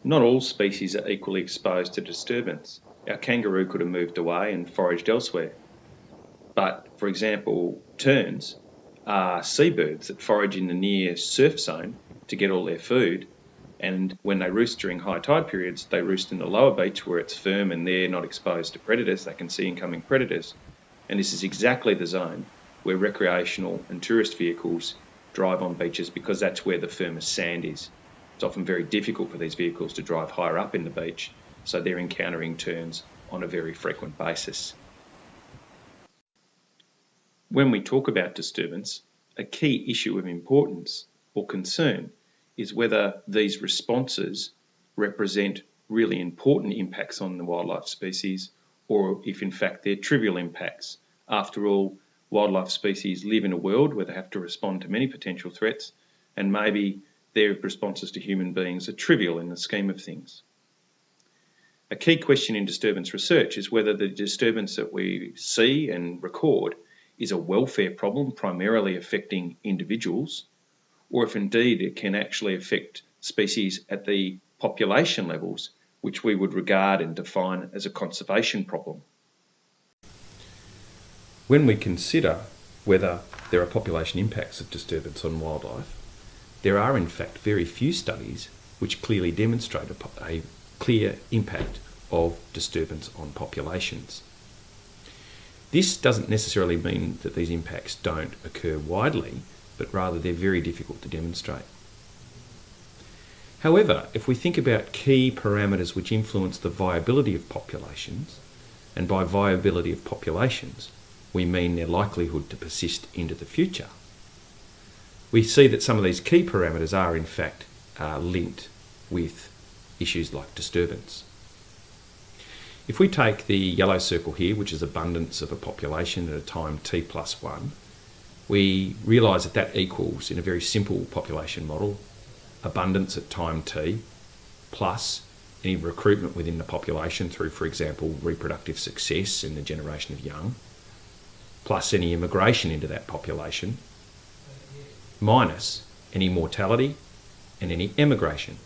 Not all species are equally exposed to disturbance. Our kangaroo could have moved away and foraged elsewhere. But, for example, terns are seabirds that forage in the near surf zone to get all their food, and when they roost during high tide periods, they roost in the lower beach where it's firm and they're not exposed to predators. They can see incoming predators. And this is exactly the zone where recreational and tourist vehicles drive on beaches because that's where the firmest sand is. It's often very difficult for these vehicles to drive higher up in the beach, so they're encountering terns on a very frequent basis. When we talk about disturbance, a key issue of importance or concern is whether these responses represent really important impacts on the wildlife species, or if in fact they're trivial impacts. After all, wildlife species live in a world where they have to respond to many potential threats, and maybe their responses to human beings are trivial in the scheme of things. A key question in disturbance research is whether the disturbance that we see and record is a welfare problem primarily affecting individuals, or if indeed it can actually affect species at the population levels, which we would regard and define as a conservation problem. When we consider whether there are population impacts of disturbance on wildlife, there are in fact very few studies which clearly demonstrate a clear impact of disturbance on populations. This doesn't necessarily mean that these impacts don't occur widely, but rather they're very difficult to demonstrate. However, if we think about key parameters which influence the viability of populations, and by viability of populations, we mean their likelihood to persist into the future, we see that some of these key parameters are in fact linked with issues like disturbance. If we take the yellow circle here, which is abundance of a population at a time t+1, we realise that that equals, in a very simple population model, abundance at time t plus any recruitment within the population through, for example, reproductive success in the generation of young, plus any immigration into that population, minus any mortality and any emigration.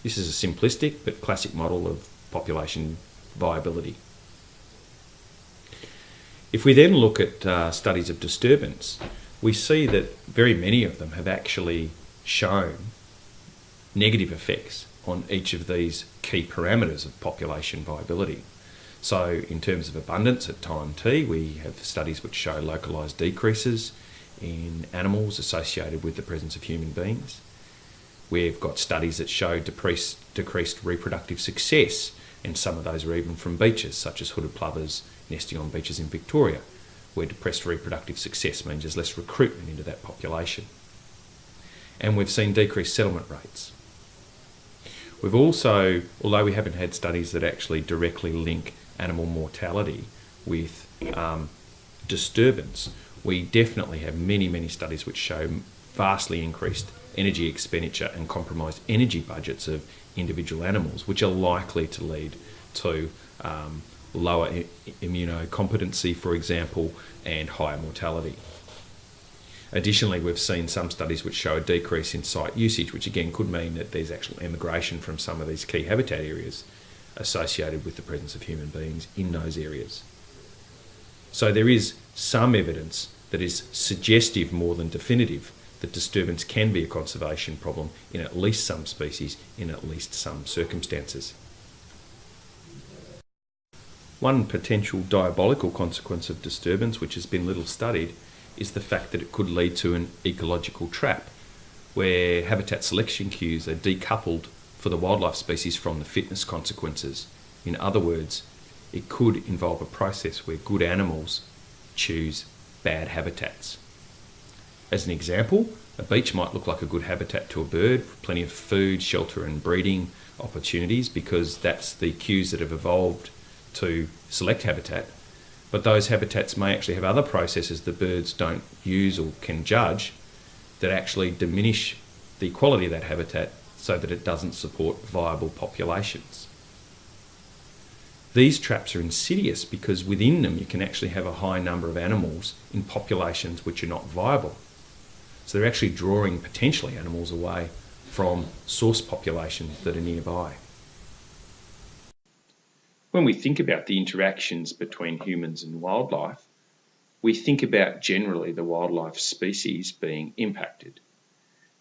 This is a simplistic but classic model of population viability. If we then look at studies of disturbance, we see that very many of them have actually shown negative effects on each of these key parameters of population viability. So in terms of abundance at time t, we have studies which show localised decreases in animals associated with the presence of human beings. We've got studies that show decreased reproductive success, and some of those are even from beaches, such as hooded plovers nesting on beaches in Victoria, where depressed reproductive success means there's less recruitment into that population. And we've seen decreased settlement rates. We've also, although we haven't had studies that actually directly link animal mortality with disturbance, we definitely have many studies which show vastly increased energy expenditure and compromised energy budgets of individual animals, which are likely to lead to lower immunocompetency, for example, and higher mortality. Additionally, we've seen some studies which show a decrease in site usage, which again could mean that there's actual emigration from some of these key habitat areas associated with the presence of human beings in those areas. So there is some evidence that is suggestive more than definitive that disturbance can be a conservation problem in at least some species, in at least some circumstances. One potential diabolical consequence of disturbance, which has been little studied, is the fact that it could lead to an ecological trap, where habitat selection cues are decoupled for the wildlife species from the fitness consequences. In other words, it could involve a process where good animals choose bad habitats. As an example, a beach might look like a good habitat to a bird, plenty of food, shelter and breeding opportunities, because that's the cues that have evolved to select habitat. But those habitats may actually have other processes that birds don't use or can judge that actually diminish the quality of that habitat so that it doesn't support viable populations. These traps are insidious because within them you can actually have a high number of animals in populations which are not viable. So they're actually drawing potentially animals away from source populations that are nearby. When we think about the interactions between humans and wildlife, we think about generally the wildlife species being impacted.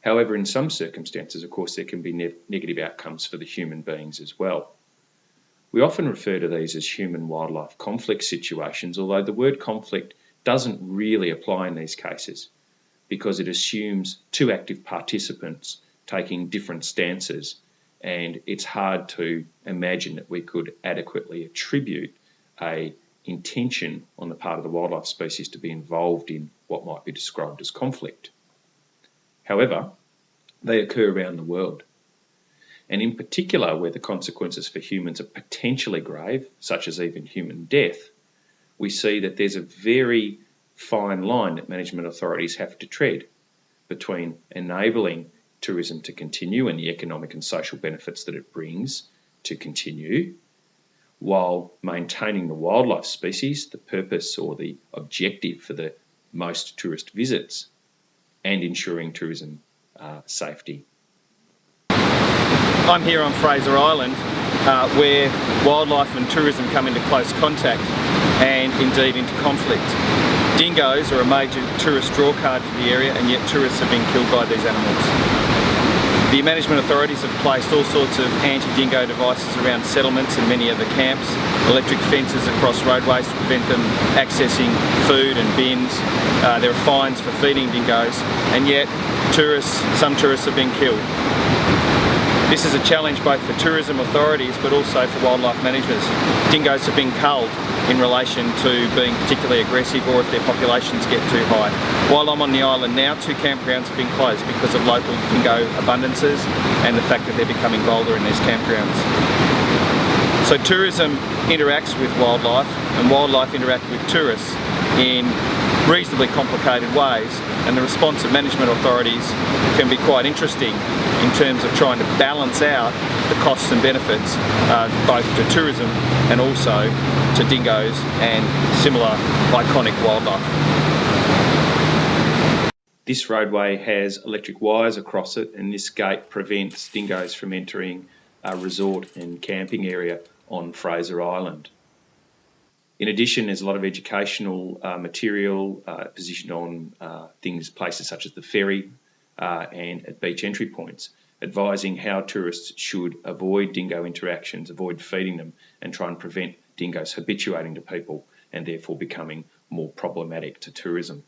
However, in some circumstances, of course, there can be negative outcomes for the human beings as well. We often refer to these as human-wildlife conflict situations, although the word conflict doesn't really apply in these cases because it assumes two active participants taking different stances, and it's hard to imagine that we could adequately attribute an intention on the part of the wildlife species to be involved in what might be described as conflict. However, they occur around the world. And in particular, where the consequences for humans are potentially grave, such as even human death, we see that there's a very fine line that management authorities have to tread between enabling tourism to continue and the economic and social benefits that it brings to continue, while maintaining the wildlife species, the purpose or the objective for the most tourist visits, and ensuring tourism safety. I'm here on Fraser Island where wildlife and tourism come into close contact and indeed into conflict. Dingoes are a major tourist draw card for the area, and yet tourists have been killed by these animals. The management authorities have placed all sorts of anti-dingo devices around settlements and many other camps, electric fences across roadways to prevent them accessing food and bins. There are fines for feeding dingoes, and yet some tourists have been killed. This is a challenge both for tourism authorities but also for wildlife managers. Dingoes have been culled in relation to being particularly aggressive or if their populations get too high. While I'm on the island now, 2 campgrounds have been closed because of local dingo abundances and the fact that they're becoming bolder in these campgrounds. So tourism interacts with wildlife and wildlife interact with tourists in reasonably complicated ways, and the response of management authorities can be quite interesting in terms of trying to balance out the costs and benefits both to tourism and also to dingoes and similar iconic wildlife. This roadway has electric wires across it, and this gate prevents dingoes from entering a resort and camping area on Fraser Island. In addition, there's a lot of educational material positioned on places such as the ferry and at beach entry points, advising how tourists should avoid dingo interactions, avoid feeding them, and try and prevent dingoes habituating to people and therefore becoming more problematic to tourism.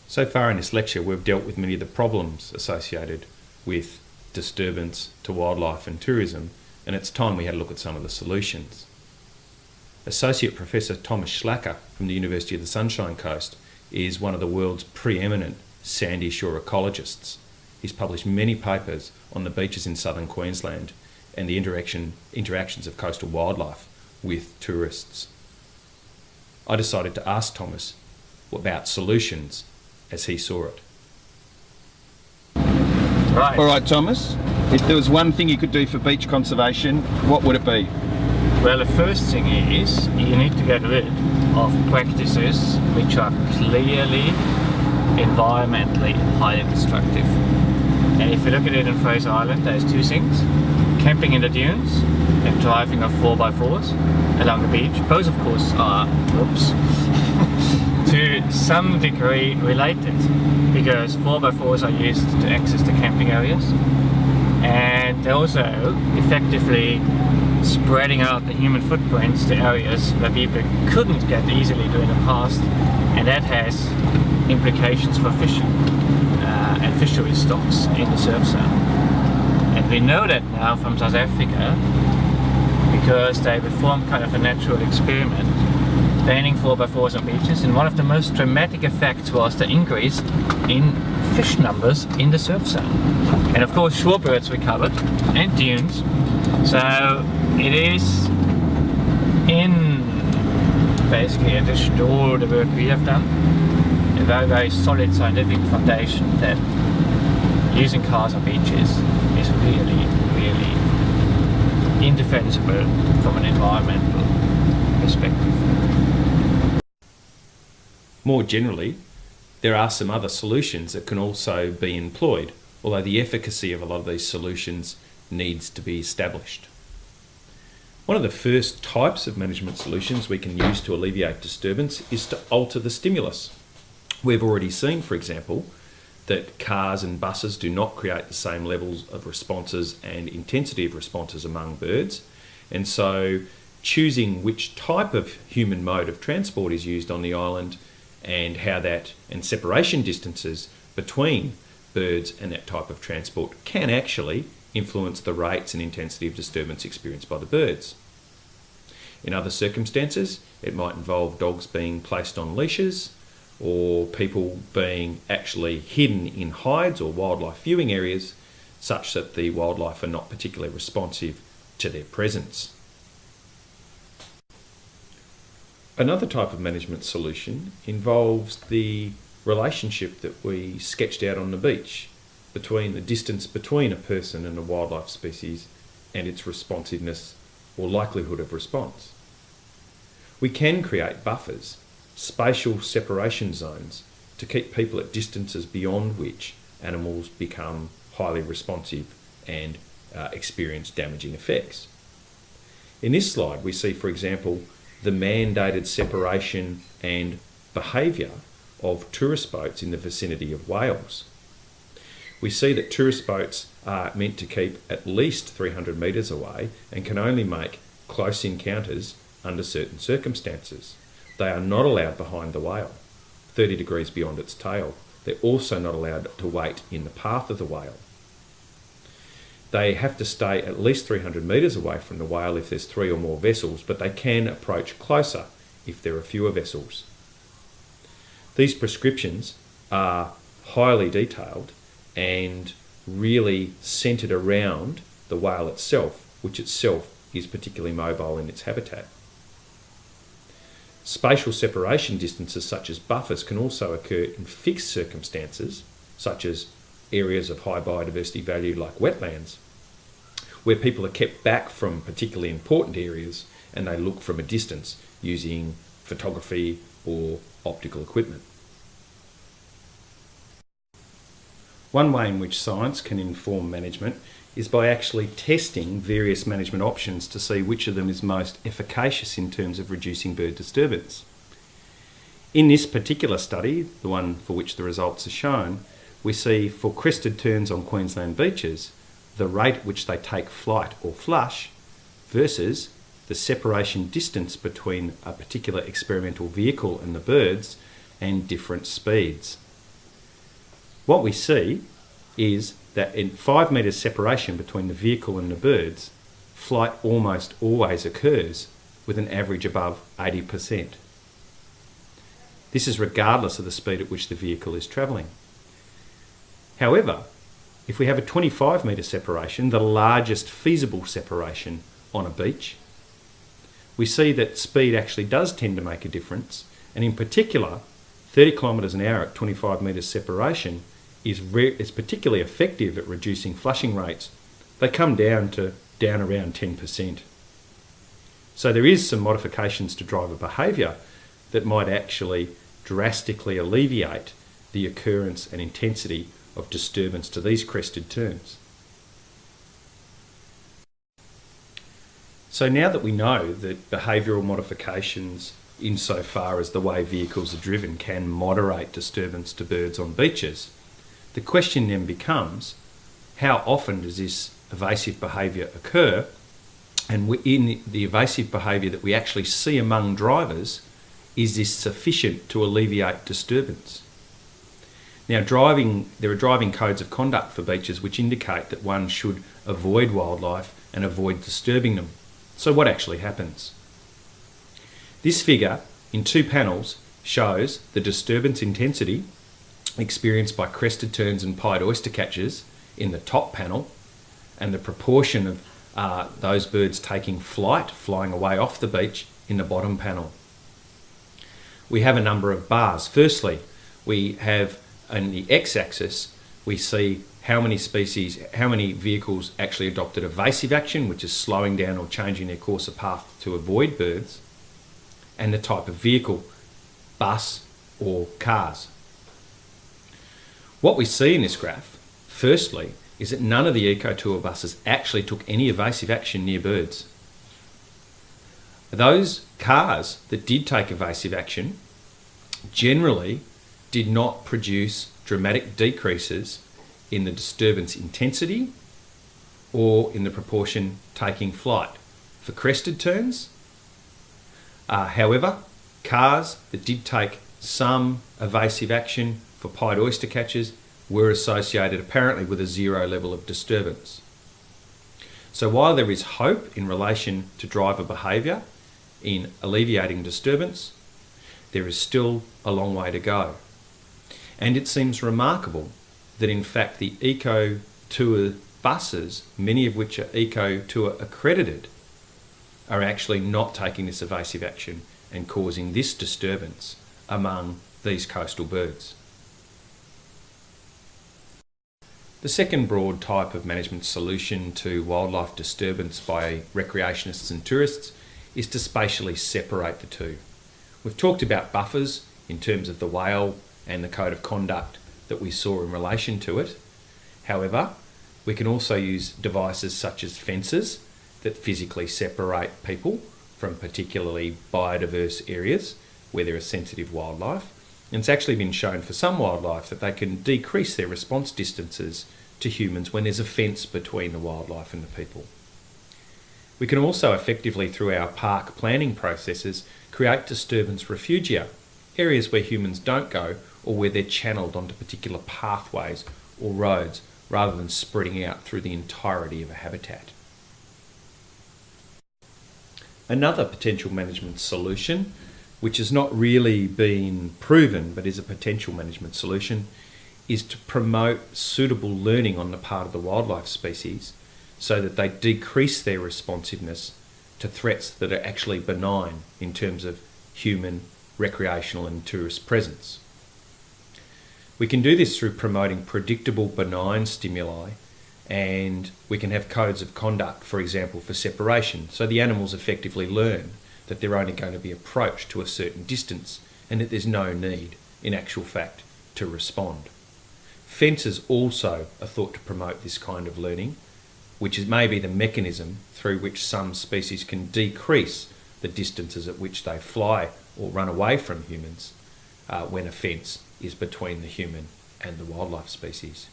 So far in this lecture, we've dealt with many of the problems associated with disturbance to wildlife and tourism, and it's time we had a look at some of the solutions. Associate Professor Thomas Schlacker from the University of the Sunshine Coast is one of the world's preeminent sandy shore ecologists. He's published many papers on the beaches in southern Queensland and the interactions of coastal wildlife with tourists. I decided to ask Thomas about solutions as he saw it. Right. All right, Thomas, if there was one thing you could do for beach conservation, what would it be? Well, the first thing is you need to get rid of practices which are clearly environmentally highly destructive. And if you look at it in Fraser Island, there's 2 things: camping in the dunes and driving of 4x4s along the beach. Both, of course, are, to some degree related, because 4x4s are used to access the camping areas, and they're also effectively spreading out the human footprints to areas where people couldn't get easily to in the past, and that has implications for fishing and fishery stocks in the surf zone. And we know that now from South Africa because they performed kind of a natural experiment banning 4x4s on beaches, and one of the most dramatic effects was the increase in fish numbers in the surf zone. And of course shorebirds recovered and dunes. So it is, in basically addition to all the work we have done, a very, very solid scientific foundation that using cars on beaches is really, really indefensible from an environmental perspective. More generally, there are some other solutions that can also be employed although the efficacy of a lot of these solutions needs to be established. One of the first types of management solutions we can use to alleviate disturbance is to alter the stimulus. We've already seen, for example, that cars and buses do not create the same levels of responses and intensity of responses among birds, and so choosing which type of human mode of transport is used on the island and how that and separation distances between birds and that type of transport can actually influence the rates and intensity of disturbance experienced by the birds. In other circumstances, it might involve dogs being placed on leashes or people being actually hidden in hides or wildlife viewing areas such that the wildlife are not particularly responsive to their presence. Another type of management solution involves the relationship that we sketched out on the beach between the distance between a person and a wildlife species and its responsiveness or likelihood of response. We can create buffers, spatial separation zones, to keep people at distances beyond which animals become highly responsive and experience damaging effects. In this slide, we see, for example, the mandated separation and behaviour of tourist boats in the vicinity of whales. We see that tourist boats are meant to keep at least 300 metres away and can only make close encounters under certain circumstances. They are not allowed behind the whale, 30 degrees beyond its tail. They're also not allowed to wait in the path of the whale. They have to stay at least 300 metres away from the whale if there's 3 or more vessels, but they can approach closer if there are fewer vessels. These prescriptions are highly detailed and really centred around the whale itself, which itself is particularly mobile in its habitat. Spatial separation distances such as buffers can also occur in fixed circumstances, such as areas of high biodiversity value like wetlands, where people are kept back from particularly important areas and they look from a distance using photography or optical equipment. One way in which science can inform management is by actually testing various management options to see which of them is most efficacious in terms of reducing bird disturbance. In this particular study, the one for which the results are shown, we see for crested terns on Queensland beaches, the rate at which they take flight or flush versus the separation distance between a particular experimental vehicle and the birds and different speeds. What we see is that in 5 metres separation between the vehicle and the birds, flight almost always occurs with an average above 80%. This is regardless of the speed at which the vehicle is travelling. However, if we have a 25 metre separation, the largest feasible separation on a beach, we see that speed actually does tend to make a difference, and in particular, 30 kilometres an hour at 25 metres separation is particularly effective at reducing flushing rates. They come down around 10%. So there is some modifications to driver behaviour that might actually drastically alleviate the occurrence and intensity of disturbance to these crested terns. So now that we know that behavioural modifications insofar as the way vehicles are driven can moderate disturbance to birds on beaches, the question then becomes, how often does this evasive behaviour occur? And in the evasive behaviour that we actually see among drivers, is this sufficient to alleviate disturbance? Now, there are driving codes of conduct for beaches which indicate that one should avoid wildlife and avoid disturbing them. So what actually happens? This figure in 2 panels shows the disturbance intensity experienced by crested terns and pied oyster catchers in the top panel and the proportion of those birds taking flight, flying away off the beach in the bottom panel. We have a number of bars. Firstly, we have on the x-axis, we see how many vehicles actually adopted evasive action, which is slowing down or changing their course of path to avoid birds, and the type of vehicle, bus or cars. What we see in this graph, Firstly, is that none of the eco-tour buses actually took any evasive action near birds. Those cars that did take evasive action generally did not produce dramatic decreases in the disturbance intensity or in the proportion taking flight. For crested terns, however, cars that did take some evasive action for pied oyster catchers were associated apparently with a zero level of disturbance. So while there is hope in relation to driver behaviour in alleviating disturbance, there is still a long way to go. And it seems remarkable that in fact the eco-tour buses, many of which are eco-tour accredited, are actually not taking this evasive action and causing this disturbance among these coastal birds. The second broad type of management solution to wildlife disturbance by recreationists and tourists is to spatially separate the two. We've talked about buffers in terms of the whale and the code of conduct that we saw in relation to it. However, we can also use devices such as fences that physically separate people from particularly biodiverse areas where there is sensitive wildlife. And it's actually been shown for some wildlife that they can decrease their response distances to humans when there's a fence between the wildlife and the people. We can also effectively, through our park planning processes, create disturbance refugia, areas where humans don't go or where they're channeled onto particular pathways or roads rather than spreading out through the entirety of a habitat. Another potential management solution, which has not really been proven but is a potential management solution, is to promote suitable learning on the part of the wildlife species so that they decrease their responsiveness to threats that are actually benign in terms of human, recreational and tourist presence. We can do this through promoting predictable benign stimuli, and we can have codes of conduct, for example, for separation, so the animals effectively learn that they're only going to be approached to a certain distance and that there's no need, in actual fact, to respond. Fences also are thought to promote this kind of learning, which is maybe the mechanism through which some species can decrease the distances at which they fly or run away from humans when a fence is between the human and the wildlife species.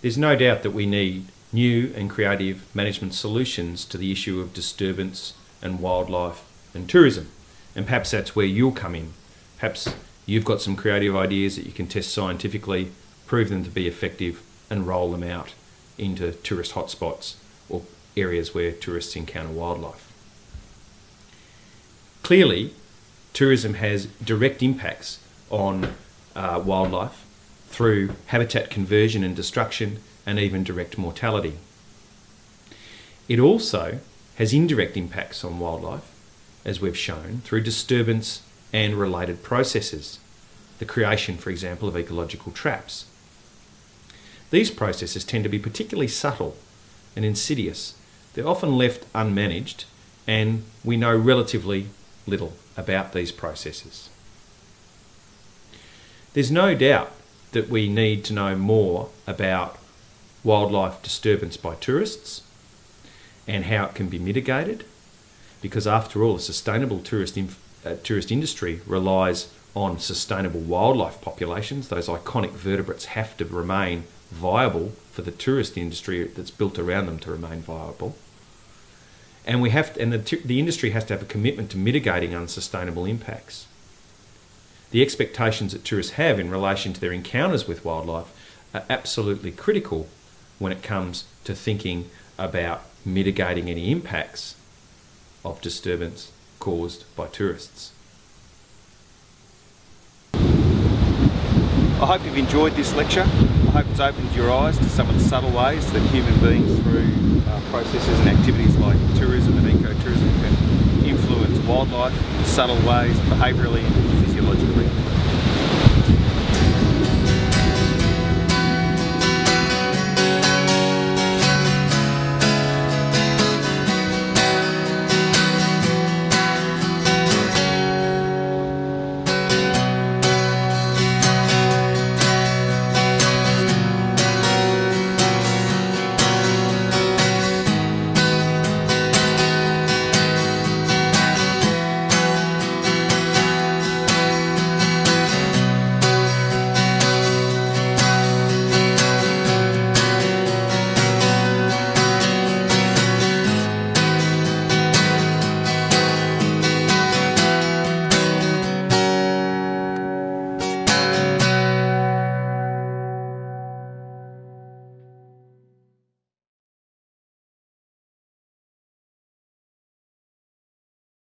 There's no doubt that we need new and creative management solutions to the issue of disturbance and wildlife and tourism. And perhaps that's where you'll come in. Perhaps you've got some creative ideas that you can test scientifically, prove them to be effective and roll them out into tourist hotspots or areas where tourists encounter wildlife. Clearly, tourism has direct impacts on wildlife through habitat conversion and destruction and even direct mortality. It also has indirect impacts on wildlife, as we've shown, through disturbance and related processes, the creation, for example, of ecological traps. These processes tend to be particularly subtle and insidious. They're often left unmanaged, and we know relatively little about these processes. There's no doubt that we need to know more about wildlife disturbance by tourists and how it can be mitigated, because after all, a sustainable tourist industry relies on sustainable wildlife populations. Those iconic vertebrates have to remain viable for the tourist industry that's built around them to remain viable. And the industry has to have a commitment to mitigating unsustainable impacts. The expectations that tourists have in relation to their encounters with wildlife are absolutely critical when it comes to thinking about mitigating any impacts of disturbance caused by tourists. I hope you've enjoyed this lecture. I hope it's opened your eyes to some of the subtle ways that human beings, through processes and activities like tourism and ecotourism, can influence wildlife in subtle ways, behaviourally and physiologically.